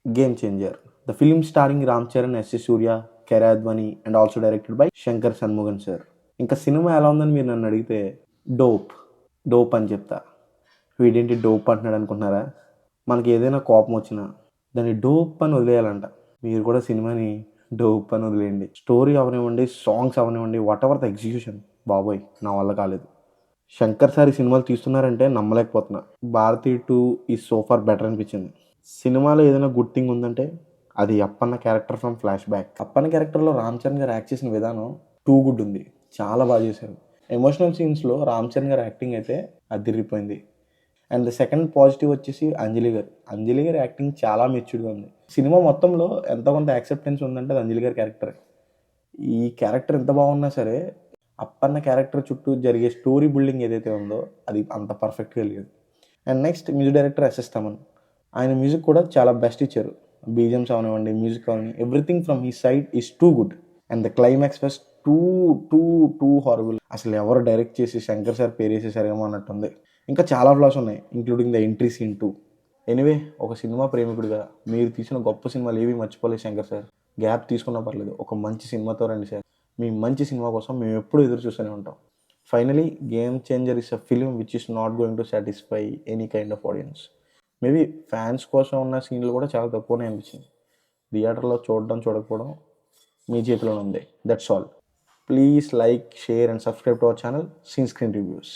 Game Changer. The film starring Ram Charan, S. Surya, Kara Advani and also directed by Shankar Shanmugan sir. ఇంకా cinema ఎలా ఉందని మీరు నన్ను అడిగితే dope dope అని చెప్తా. వీడేంటి డోప్ అంటున్నాడు అనుకుంటున్నారా? మనకి ఏదైనా కోపం వచ్చినా దాన్ని డోప్ అని వదిలేయాలంట. మీరు కూడా సినిమాని డోప్ అని వదిలేయండి. స్టోరీ అవనివ్వండి, సాంగ్స్ అవనివ్వండి, వాట్ ఎవర్ ద ఎగ్జిక్యూషన్, బాబోయ్ నా వల్ల కాలేదు. శంకర్ సార్ ఈ సినిమాలు తీస్తున్నారంటే నమ్మలేకపోతున్నా. భారతీ 2 ఈ సోఫార్ బెటర్ అనిపించింది. సినిమాలో ఏదైనా గుడ్ థింగ్ ఉందంటే అది Appanna character from flash back. Appanna క్యారెక్టర్లో రామ్ చరణ్ గారు యాక్ట్ చేసిన విధానం టూ గుడ్ ఉంది. చాలా బాగా చేశారు. ఎమోషనల్ సీన్స్లో రామ్ చరణ్ గారు యాక్టింగ్ అయితే అదిరిపోయింది. అండ్ ద సెకండ్ పాజిటివ్ వచ్చేసి అంజలి గారు యాక్టింగ్ చాలా మెచ్యూర్డ్గా ఉంది. సినిమా మొత్తంలో ఎంత కొంత యాక్సెప్టెన్స్ ఉందంటే అది అంజలి గారి క్యారెక్టర్. ఈ క్యారెక్టర్ ఎంత బాగున్నా సరే అప్పన్న క్యారెక్టర్ చుట్టూ జరిగే స్టోరీ బిల్డింగ్ ఏదైతే ఉందో అది అంత పర్ఫెక్ట్గా లేదు. And next music director SS Thaman. ఆయన మ్యూజిక్ కూడా చాలా బెస్ట్ ఇచ్చారు. బీజిఎమ్స్ అవనివ్వండి, మ్యూజిక్ అవని, everything from he side is too good. And the climax was too too too horrible. అసలు ఎవరు డైరెక్ట్ చేసి శంకర్ సార్ పేరు వేసేసారేమో అన్నట్టుంది. ఇంకా చాలా ఫ్లాస్ ఉన్నాయి, including the entry scene 2. Anyway, ఒక సినిమా ప్రేమికుడిగా మీరు తీసిన గొప్ప సినిమాలు ఏవి మర్చిపోలేదు శంకర్ సార్. గ్యాప్ తీసుకున్నా పర్లేదు, ఒక మంచి సినిమాతో రండి సార్. మీ మంచి సినిమా కోసం మేము ఎప్పుడూ ఎదురు చూస్తూనే ఉంటాం. Finally, game changer is a film which is not going to satisfy any kind of audience. Maybe fans కోసం ఉన్న సీన్లు కూడా చాలా తక్కువనే అనిపించింది. థియేటర్లో చూడకపోవడం మీ చేతిలో ఉంది. That's all. Please like, share and subscribe to our channel scene screen reviews.